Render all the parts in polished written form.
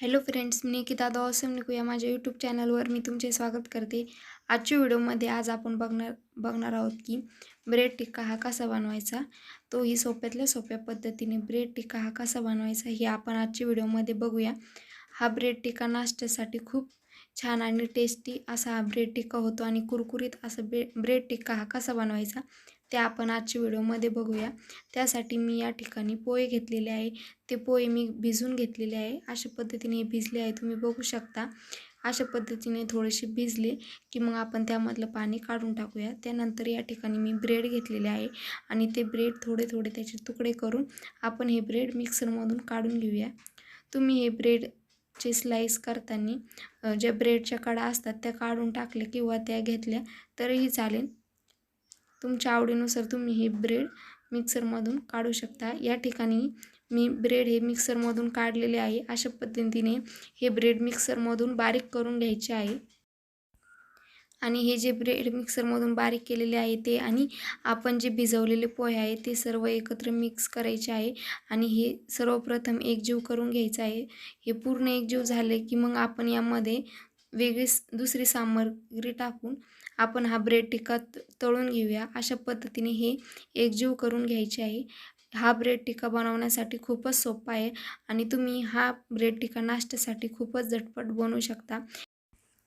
Hello friends, मी Nikita awesome निकू या माझ्या YouTube चॅनलवर मी तुमचे स्वागत करते. आजच्या व्हिडिओमध्ये आज आपण बघणार आहोत की ब्रेड टिक्का हा कसा बनवायचा. तोही सोप्यातल्या सोप्या पद्धतीने ब्रेड टिक्का हा कसा बनवायचा हे आपण आजच्या व्हिडिओमध्ये बघूया. हा ब्रेड टिक्का नाश्त्यासाठी खूप छान आणि टेस्टी असा हा ब्रेड टिक्का होतो आणि कुरकुरीत असा ब्रेड टिक्का हा कसा बनवायचा ते आपण आजच्या व्हिडिओमध्ये बघूया. त्यासाठी मी या ठिकाणी पोहे घेतलेले आहे. ते पोहे मी भिजून घेतलेले आहे. अशा पद्धतीने भिजले आहे, तुम्ही बघू शकता. अशा पद्धतीने थोडेसे भिजले की मग आपण त्यामधलं पाणी काढून टाकूया. त्यानंतर या ठिकाणी मी ब्रेड घेतलेले आहे आणि ते ब्रेड थोडे थोडे त्याचे तुकडे करून आपण हे ब्रेड मिक्सरमधून काढून घेऊया. तुम्ही हे ब्रेडचे स्लाईस करताना ज्या ब्रेडच्या कडा असतात त्या काढून टाकल्या किंवा त्या घेतल्या तरीही चालेल. तुमच्या आवडीनुसार तुम्ही हे ब्रेड मिक्सरमधून काढू शकता. या ठिकाणी मी ब्रेड हे मिक्सरमधून काढलेले आहे. अशा पद्धतीने हे ब्रेड मिक्सरमधून बारीक करून घ्यायचे आहे. आणि हे जे ब्रेड मिक्सरमधून बारीक केलेले आहे ते आणि आपण जे भिजवलेले पोहे आहे ते सर्व एकत्र मिक्स करायचे आहे आणि हे सर्वप्रथम एकजीव करून घ्यायचं आहे. हे पूर्ण एकजीव झाले की मग आपण यामध्ये वेगळी दुसरी सामग्री टाकून आपण हा ब्रेड टिक्का तळून घेऊया. अशा पद्धतीने हे एकजीव करून घ्यायचे आहे. हा ब्रेड टिक्का बनवण्यासाठी खूपच सोपा आहे आणि तुम्ही हा ब्रेड टिक्का नाश्त्यासाठी खूपच झटपट बनवू शकता.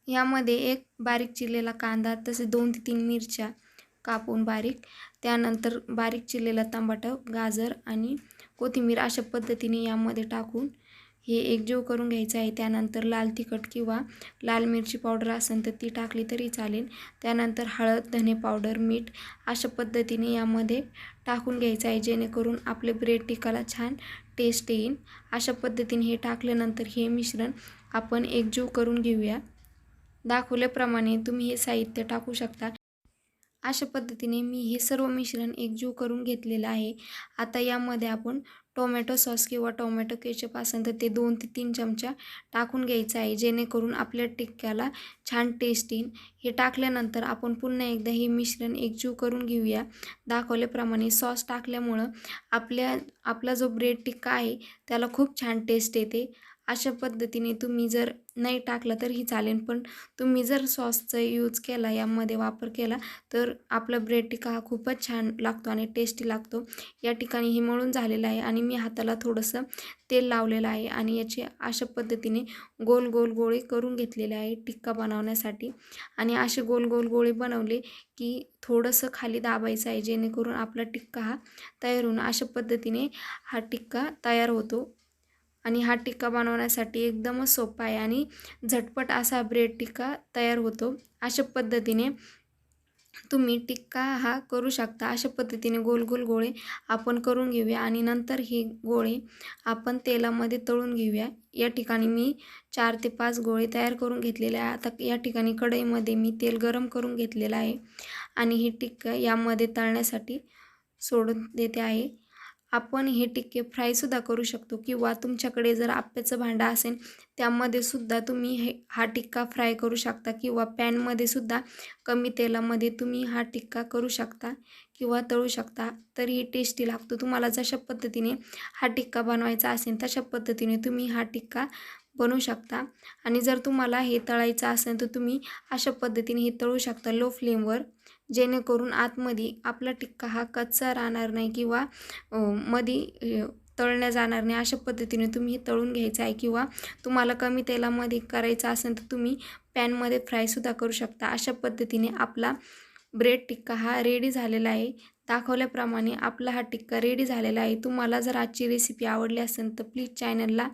यामध्ये एक बारीक चिरलेला कांदा, तसे 2 ते 3 मिरच्या कापून बारीक, त्यानंतर बारीक चिरलेला टमाटर, गाजर आणि कोथिंबीर अशा पद्धतीने यामध्ये टाकून हे एकजीव करून घ्यायचं आहे. त्यानंतर लाल तिखट किंवा लाल मिरची पावडर असेल तर ती टाकली तरी चालेल. त्यानंतर हळद, धने पावडर, मीठ अशा पद्धतीने यामध्ये टाकून घ्यायचं आहे जेणेकरून आपले ब्रेड टिक्काला छान टेस्ट येईल. अशा पद्धतीने हे टाकल्यानंतर हे मिश्रण आपण एकजीव करून घेऊया. दाखवल्याप्रमाणे तुम्ही हे साहित्य टाकू शकता. अशा पद्धतीने मी हे सर्व मिश्रण एकजीव करून घेतलेलं आहे. आता यामध्ये आपण टोमॅटो सॉस किंवा टोमॅटो केचप असेल तर ते 2 ते 3 चमचा टाकून घ्यायचं आहे जेणेकरून आपल्या टिक्क्याला छान टेस्ट येईल. हे टाकल्यानंतर आपण पुन्हा एकदा हे मिश्रण एकजीव करून घेऊया. दाखवल्याप्रमाणे सॉस टाकल्यामुळं आपला जो ब्रेड टिक्का आहे त्याला खूप छान टेस्ट येते. अशा पद्धतीने तुम्ही जर नाही टाकलं तरीही चालेल, पण तुम्ही जर सॉसचा यूज केला, यामध्ये वापर केला तर आपला ब्रेड टिक्का हा खूपच छान लागतो आणि टेस्टी लागतो. या ठिकाणी हे मळून झालेलं आहे आणि मी हाताला थोडंसं तेल लावलेलं आहे आणि याचे अशा पद्धतीने गोल गोल गोळे करून घेतलेले आहे टिक्का बनवण्यासाठी. आणि असे गोल गोल गोळे बनवले की थोडंसं खाली दाबायचं आहे जेणेकरून आपला टिक्का हा तयार होऊन अशा पद्धतीने हा टिक्का तयार होतो. आणि हा टिक्का बनवण्यासाठी एकदमच सोपा आहे आणि झटपट असा ब्रेड टिक्का तयार होतो. अशा पद्धतीने तुम्ही टिक्का हा करू शकता. अशा पद्धतीने गोल गोल गोळे आपण करून घेऊया आणि नंतर हे गोळे आपण तेलामध्ये तळून घेऊया. या ठिकाणी मी 4 ते 5 गोळे तयार करून घेतलेले आहे. आता या ठिकाणी कढईमध्ये मी तेल गरम करून घेतलेलं आहे आणि हे टिक्का यामध्ये तळण्यासाठी सोडून देते आहे. आपण हे टिक्के फ्रायसुद्धा करू शकतो किंवा तुमच्याकडे जर आप्याचं भांडं असेल त्यामध्ये सुद्धा तुम्ही हा टिक्का फ्राय करू शकता किंवा पॅनमध्ये सुद्धा कमी तेलामध्ये तुम्ही हा टिक्का करू शकता किंवा तळू शकता, तरीही टेस्टी लागतो. तुम्हाला जशा पद्धतीने हा टिक्का बनवायचा असेल तशा पद्धतीने तुम्ही हा टिक्का बनवू शकता. आणि जर तुम्हाला हे तळायचं असेल तर तुम्ही अशा पद्धतीने हे तळू शकता लो फ्लेमवर, जेणेकरून आतमध्ये आपला टिक्का हा कच्चा राहणार नाही किंवा मध्ये तळल्या जाणार नाही. अशा पद्धतीने तुम्ही हे तळून घ्यायचं आहे किंवा तुम्हाला कमी तेलामध्ये करायचं असेल तर तुम्ही पॅनमध्ये फ्रायसुद्धा करू शकता. अशा पद्धतीने आपला ब्रेड टिक्का हा रेडी झालेला आहे. दाखवल्याप्रमाणे आपला हा टिक्का रेडी झालेला आहे. तुम्हाला जर आजची रेसिपी आवडली असेल तर प्लीज चॅनलला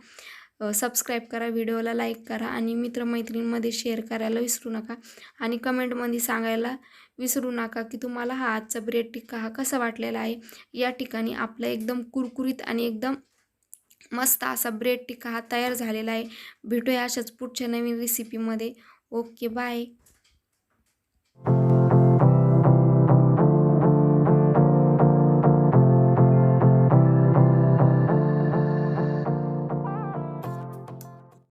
सबस्क्राईब करा, व्हिडिओला लाईक करा आणि मित्रमैत्रिणींमध्ये शेअर करायला विसरू नका आणि कमेंटमध्ये सांगायला विसरू नका की तुम्हाला हा आजचा ब्रेड टिक्का हा कसा वाटलेला आहे. या ठिकाणी आपला एकदम कुरकुरीत आणि एकदम मस्त असा ब्रेड टिक्का हा तयार झालेला आहे. भेटूया अशाच पुढच्या नवीन रेसिपीमध्ये. Okay, bye.